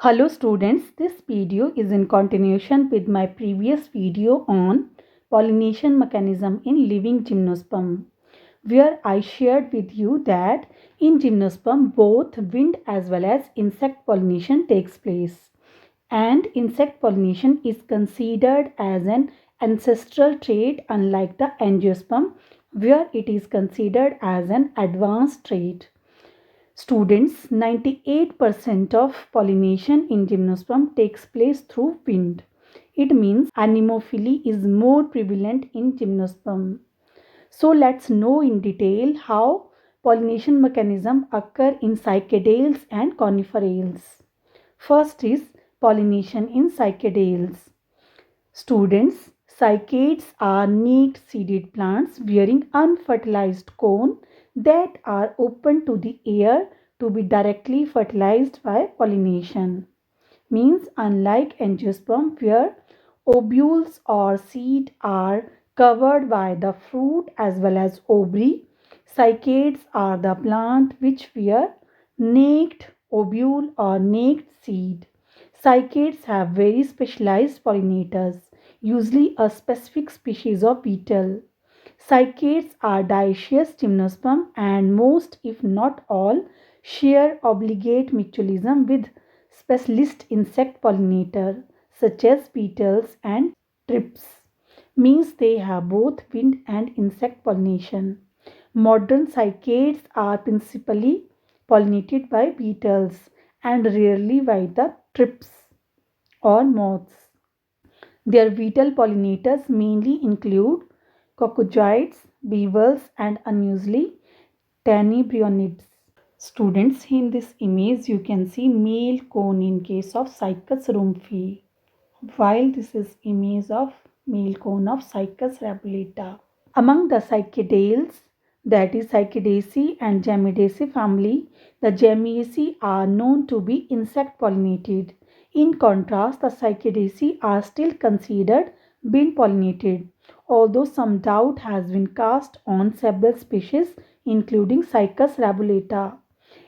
Hello students, this video is in continuation with my previous video on pollination mechanism in living gymnosperm, where I shared with you that in gymnosperm both wind as well as insect pollination takes place, and insect pollination is considered as an ancestral trait unlike the angiosperm, where it is considered as an advanced trait. Students, 98% of pollination in gymnosperm takes place through wind. It means anemophily is more prevalent in gymnosperm. So let's know in detail how pollination mechanism occur in cycadales and coniferales. First is pollination in cycadales. Students, cycads are naked seeded plants bearing unfertilized cone that are open to the air to be directly fertilized by pollination. Means unlike angiosperm where ovules or seed are covered by the fruit as well as ovary, cycads are the plant which bear naked ovule or naked seed. Cycads have very specialized pollinators, usually a specific species of beetle. Cycads are dioecious gymnosperm and most, if not all, share obligate mutualism with specialist insect pollinator such as beetles and thrips. Means they have both wind and insect pollination. Modern cycads are principally pollinated by beetles and rarely by the thrips or moths. Their vital pollinators mainly include coccodioids, beavers, and unusually tenebrionids. Students, in this image you can see male cone in case of Cycas rumphi, while this is image of male cone of Cycas rabulata. Among the cycadales, that is Cycadaceae and Gemidaceae family, the Gemiaceae are known to be insect pollinated. In contrast, the Cycadaceae are still considered being pollinated, although some doubt has been cast on several species including Cycas rabulata,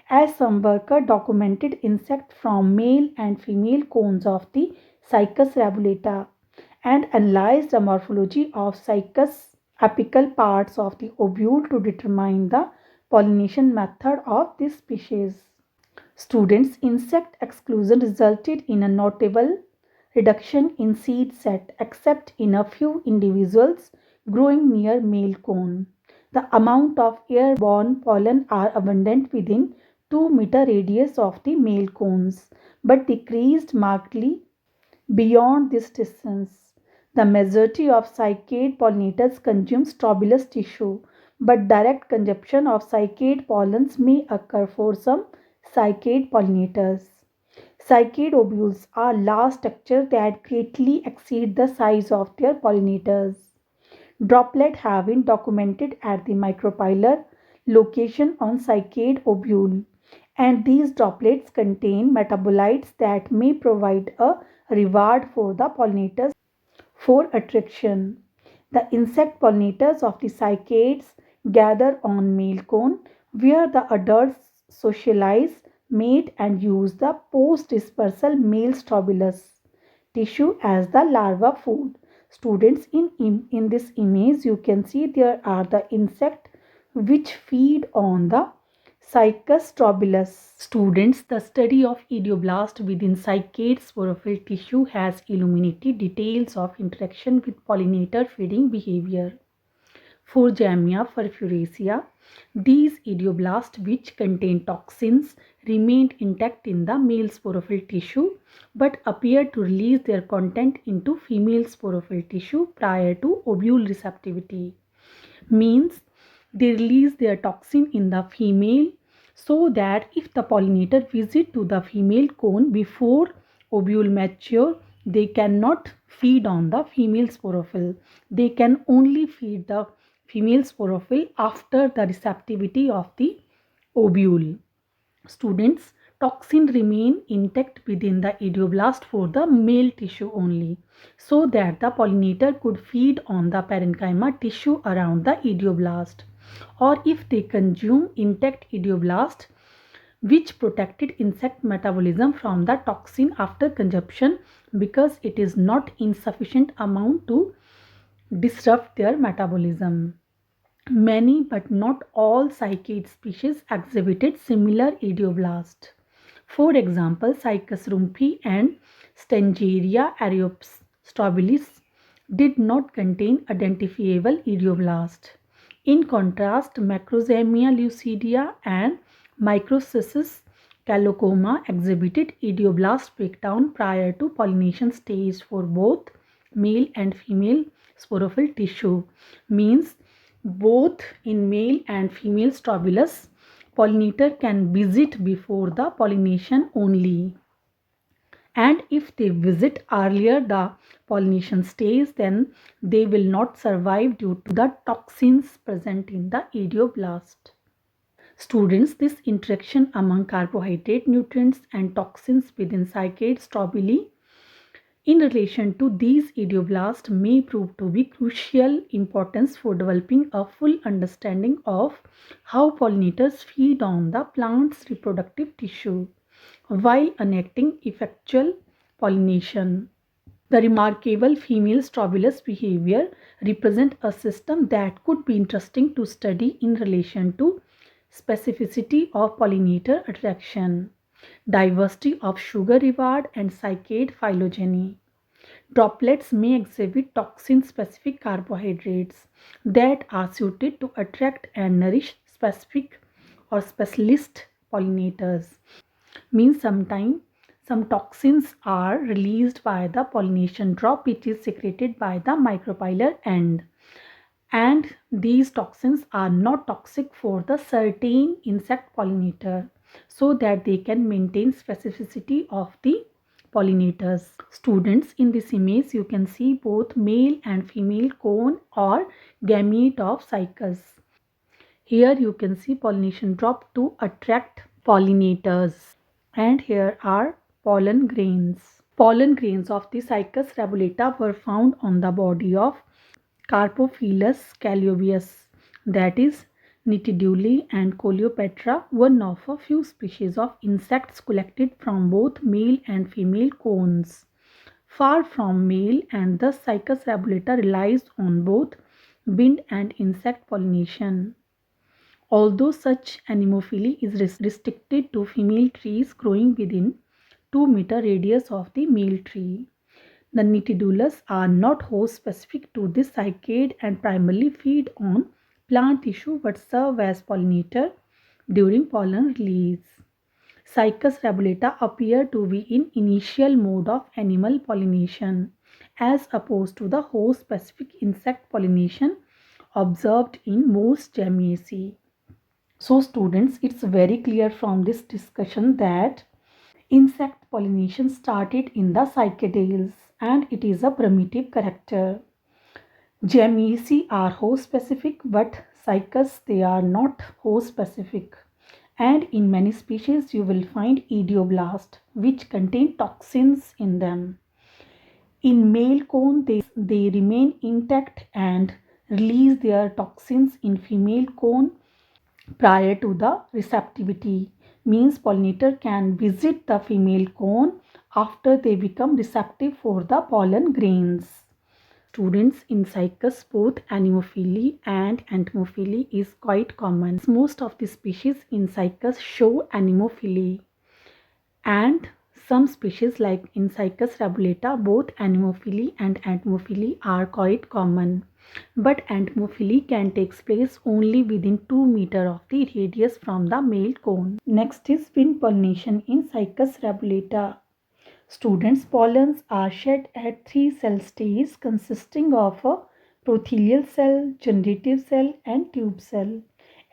as some worker documented insect from male and female cones of the Cycas rabulata and analyzed the morphology of Cycas apical parts of the ovule to determine the pollination method of this species. Students, insect exclusion resulted in a notable reduction in seed set except in a few individuals growing near male cone. The amount of airborne pollen are abundant within 2-meter radius of the male cones but decreased markedly beyond this distance. The majority of cycad pollinators consume strobilus tissue, but direct consumption of cycad pollens may occur for some cycad pollinators. Cycad ovules are large structures that greatly exceed the size of their pollinators. Droplets have been documented at the micropylar location on cycad ovule, and these droplets contain metabolites that may provide a reward for the pollinators for attraction. The insect pollinators of the cycads gather on male cone where the adults socialize, mate, and use the post-dispersal male strobilus tissue as the larva food. Students, in this image you can see there are the insect which feed on the Cycas strobilus. Students, the study of idioblast within cycad sporophyll tissue has illuminated details of interaction with pollinator feeding behavior. For Jamia furfuracea, these idioblasts, which contain toxins, remained intact in the male sporophyll tissue but appeared to release their content into female sporophyll tissue prior to ovule receptivity. Means they release their toxin in the female so that if the pollinator visit to the female cone before ovule mature, they cannot feed on the female sporophyll. They can only feed the female sporophyll after the receptivity of the ovule. Students, toxin remain intact within the idioblast for the male tissue only, so that the pollinator could feed on the parenchyma tissue around the idioblast. Or if they consume intact idioblast, which protected insect metabolism from the toxin after consumption because it is not insufficient amount to disrupt their metabolism. Many but not all cycad species exhibited similar idioblast. For example, Cycas rumphi and Stangeria areopstobilis did not contain identifiable idioblast. In contrast, Macrozemia lucidea and Microcystis calocoma exhibited idioblast breakdown prior to pollination stage for both male and female sporophyll tissue. Means both in male and female Strobilus, pollinator can visit before the pollination only. And if they visit earlier the pollination stage, then they will not survive due to the toxins present in the idioblast. Students, this interaction among carbohydrate, nutrients and toxins within cycad strobili in relation to these idioblasts may prove to be crucial importance for developing a full understanding of how pollinators feed on the plant's reproductive tissue while enacting effectual pollination. The remarkable female Strobilus behavior represents a system that could be interesting to study in relation to specificity of pollinator attraction, diversity of sugar reward and cycad phylogeny. Droplets may exhibit toxin-specific carbohydrates that are suited to attract and nourish specific or specialist pollinators. Means sometimes some toxins are released by the pollination drop which is secreted by the micropylar end, and these toxins are not toxic for the certain insect pollinator so that they can maintain specificity of the pollinators. Students, in this image you can see both male and female cone or gamete of cycas. Here you can see pollination drop to attract pollinators, and here are pollen grains. Pollen grains of the Cycas rabulata were found on the body of Carpophilus callovius, that is Nitiduli and Coleopatra, one of a few species of insects collected from both male and female cones. Far from male, and thus Cycas rabulata relies on both wind and insect pollination. Although such anemophily is restricted to female trees growing within 2-meter radius of the male tree, the Nitidulus are not host specific to this cycad and primarily feed on plant tissue but serve as pollinator during pollen release. Cycas rabulata appear to be in initial mode of animal pollination as opposed to the host specific insect pollination observed in most Gymnaceae. So students, it's very clear from this discussion that insect pollination started in the cycadales and it is a primitive character. Gymnaceae are host specific, but cycas they are not host specific. And in many species you will find idioblast which contain toxins in them. In male cone they remain intact and release their toxins in female cone prior to the receptivity. Means pollinator can visit the female cone after they become receptive for the pollen grains. Students, in cycas both anemophily and entomophily is quite common. Most of the species in cycas show anemophily, and some species like in Cycas rabulata both anemophily and entomophily are quite common. But entomophily can take place only within 2 meters of the radius from the male cone. Next is wind pollination in Cycas rabulata. Students, pollens are shed at 3 cell stages consisting of a prothelial cell, generative cell and tube cell.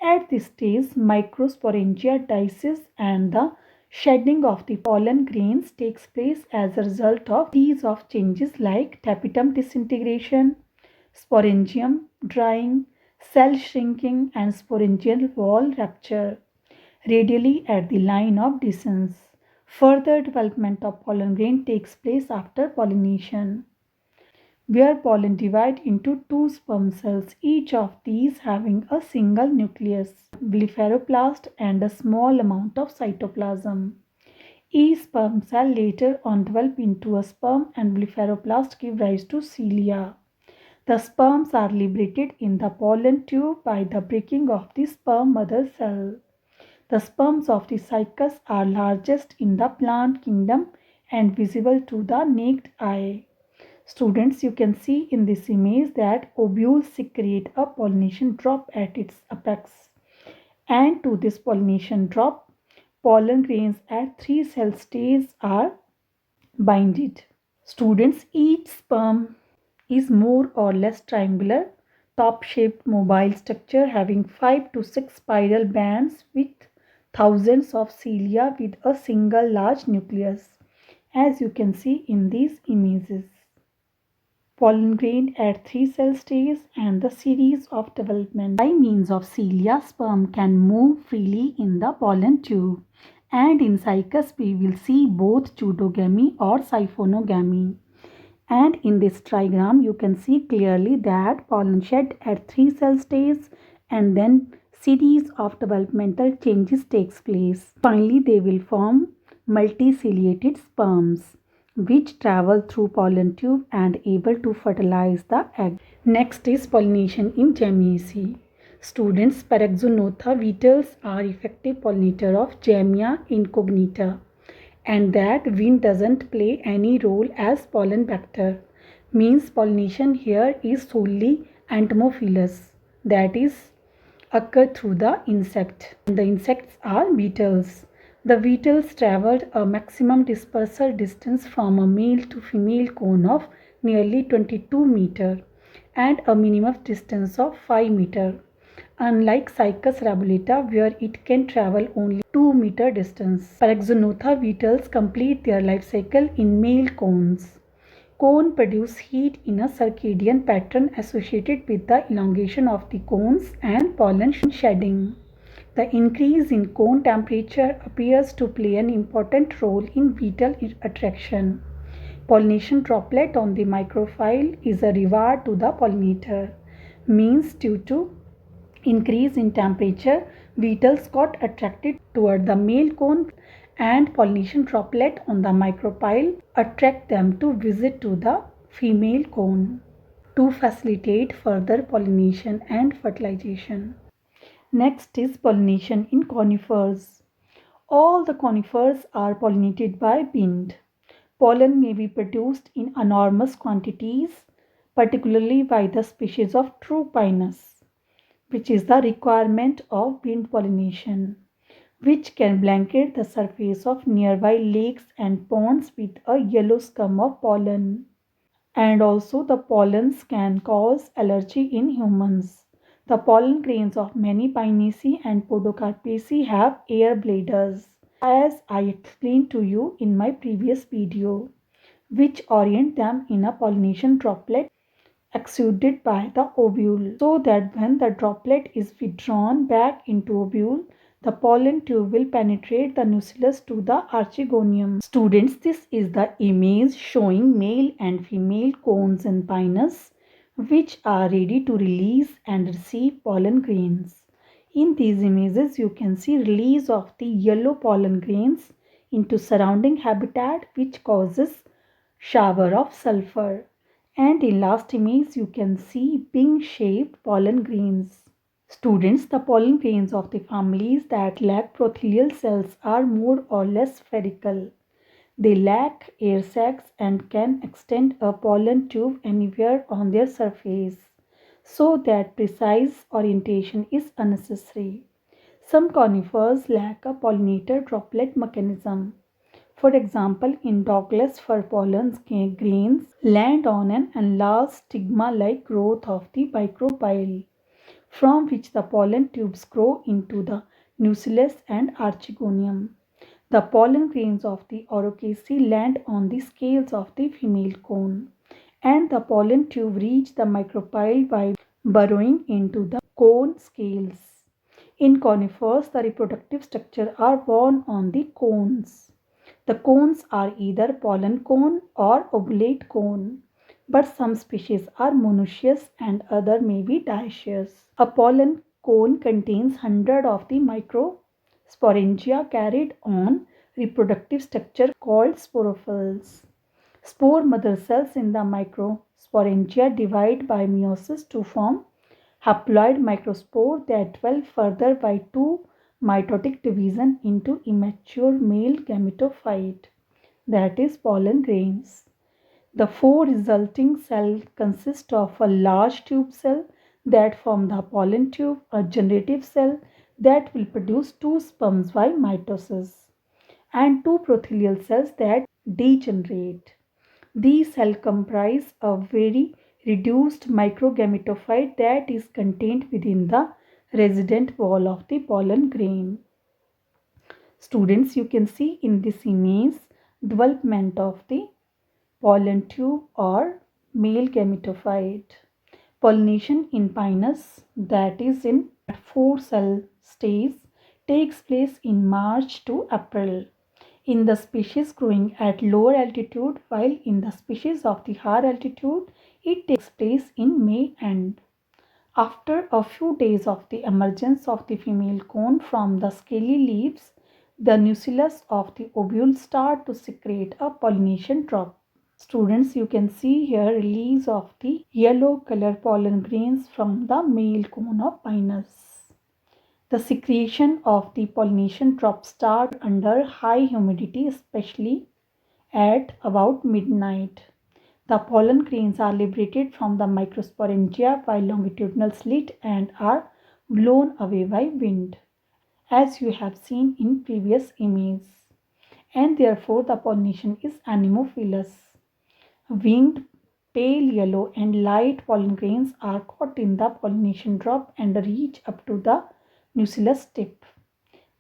At this stage, microsporangia dices and the shedding of the pollen grains takes place as a result of these of changes like tapetum disintegration, sporangium drying, cell shrinking and sporangial wall rupture radially at the line of descent. Further development of pollen grain takes place after pollination. where pollen divide into two sperm cells, each of these having a single nucleus, blepharoplast, and a small amount of cytoplasm. Each sperm cell later on develop into a sperm and blepharoplast give rise to cilia. The sperms are liberated in the pollen tube by the breaking of the sperm mother cell. The sperms of the cycas are largest in the plant kingdom and visible to the naked eye. Students, you can see in this image that ovules secrete a pollination drop at its apex. And to this pollination drop, pollen grains at 3 cell stages are binded. Students, each sperm is more or less triangular, top-shaped mobile structure having 5 to 6 spiral bands with thousands of cilia with a single large nucleus, as you can see in these images. Pollen grain at 3 cell stages and the series of development. By means of cilia, sperm can move freely in the pollen tube. And in cycas, we will see both pseudogamy or siphonogamy. And in this trigram, you can see clearly that pollen shed at 3 cell stages and then series of developmental changes takes place. Finally, they will form multiciliated sperms which travel through pollen tube and able to fertilize the egg. Next is pollination in Gamiaceae. Students, Paraxonotha beetles are effective pollinator of Jamia incognita, and that wind doesn't play any role as pollen vector. Means pollination here is solely entomophilous, that is occur through the insect. The insects are beetles. The beetles traveled a maximum dispersal distance from a male to female cone of nearly 22 meter and a minimum distance of 5 meter. Unlike Cycas rabulata, where it can travel only 2 meter distance, Paraxonotha beetles complete their life cycle in male cones. Cone produce heat in a circadian pattern associated with the elongation of the cones and pollen shedding. The increase in cone temperature appears to play an important role in beetle attraction. Pollination droplet on the micropyle is a reward to the pollinator. Means due to increase in temperature, beetles got attracted toward the male cone and pollination droplet on the micropyle attract them to visit to the female cone to facilitate further pollination and fertilization. Next is pollination in conifers. All the conifers are pollinated by wind. Pollen may be produced in enormous quantities, particularly by the species of true pinus, which is the requirement of wind pollination, which can blanket the surface of nearby lakes and ponds with a yellow scum of pollen. And also the pollens can cause allergy in humans. The pollen grains of many Pinaceae and Podocarpaceae have air bladders, as I explained to you in my previous video, which orient them in a pollination droplet exuded by the ovule, so that when the droplet is withdrawn back into ovule, the pollen tube will penetrate the nucleus to the archegonium. Students, this is the image showing male and female cones in Pinus, which are ready to release and receive pollen grains. In these images, you can see release of the yellow pollen grains into surrounding habitat, which causes shower of sulfur. And in last image, you can see wing-shaped pollen grains. Students, the pollen grains of the families that lack prothelial cells are more or less spherical. They lack air sacs and can extend a pollen tube anywhere on their surface, so that precise orientation is unnecessary. Some conifers lack a pollinator droplet mechanism. For example, in Douglas fir pollen grains land on an enlarged stigma-like growth of the micropyle, from which the pollen tubes grow into the nucleus and archegonium. The pollen grains of the Orocaceae land on the scales of the female cone, and the pollen tube reach the micropyle by burrowing into the cone scales. In conifers, the reproductive structure are borne on the cones. The cones are either pollen cone or ovulate cone. but some species are monoecious and other may be dioecious. A pollen cone contains hundreds of the microsporangia carried on reproductive structure called sporophylls. Spore mother cells in the microsporangia divide by meiosis to form haploid microspore that develop further by two mitotic division into immature male gametophyte, that is pollen grains. The four resulting cells consist of a large tube cell that form the pollen tube, a generative cell that will produce two sperms by mitosis, and two prothelial cells that degenerate. These cells comprise a very reduced microgametophyte that is contained within the resident wall of the pollen grain. Students, you can see in this image development of the pollen tube or male gametophyte. Pollination in Pinus, that is in 4-cell stage, takes place in March to April in the species growing at lower altitude, while in the species of the higher altitude it takes place in May end. After a few days of the emergence of the female cone from the scaly leaves, the nucellus of the ovule start to secrete a pollination drop. Students, you can see here release of the yellow color pollen grains from the male cone of Pinus. The secretion of the pollination drop start under high humidity, especially at about midnight. The pollen grains are liberated from the microsporangia by longitudinal slit and are blown away by wind, as you have seen in previous image. And therefore the pollination is anemophilous. Winged, pale yellow and light pollen grains are caught in the pollination drop and reach up to the nucellus tip.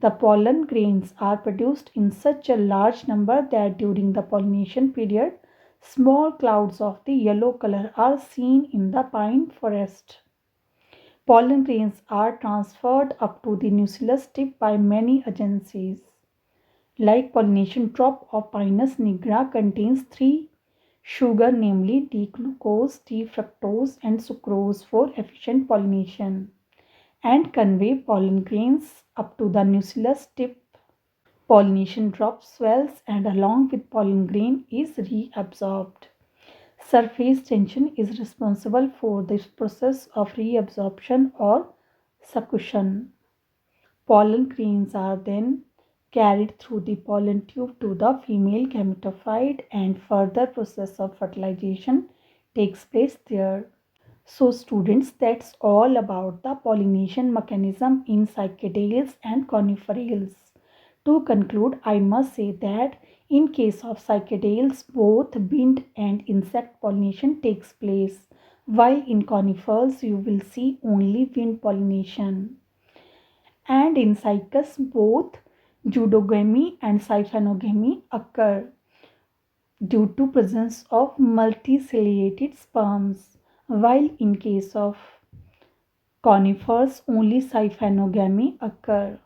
The pollen grains are produced in such a large number that during the pollination period, small clouds of the yellow color are seen in the pine forest. Pollen grains are transferred up to the nucellus tip by many agencies. Like pollination drop of Pinus nigra contains three sugar, namely D-glucose, D-fructose and sucrose for efficient pollination, and convey pollen grains up to the nucellus tip. Pollination drop swells and along with pollen grain is reabsorbed. Surface tension is responsible for this process of reabsorption or succussion. Pollen grains are then carried through the pollen tube to the female gametophyte and further process of fertilization takes place there. So students, that's all about the pollination mechanism in cycadales and coniferates. To conclude, I must say that in case of cycadales, both wind and insect pollination takes place, while in conifers you will see only wind pollination. And in cycas, both zooidogamy and siphonogyny occur due to presence of multiciliated sperms, while in case of conifers only siphonogyny occur.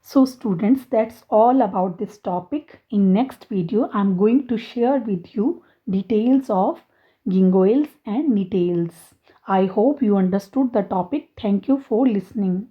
So students, that's all about this topic. In next video, I'm going to share with you details of gingoiles and nitales. I hope you understood the topic. Thank you for listening.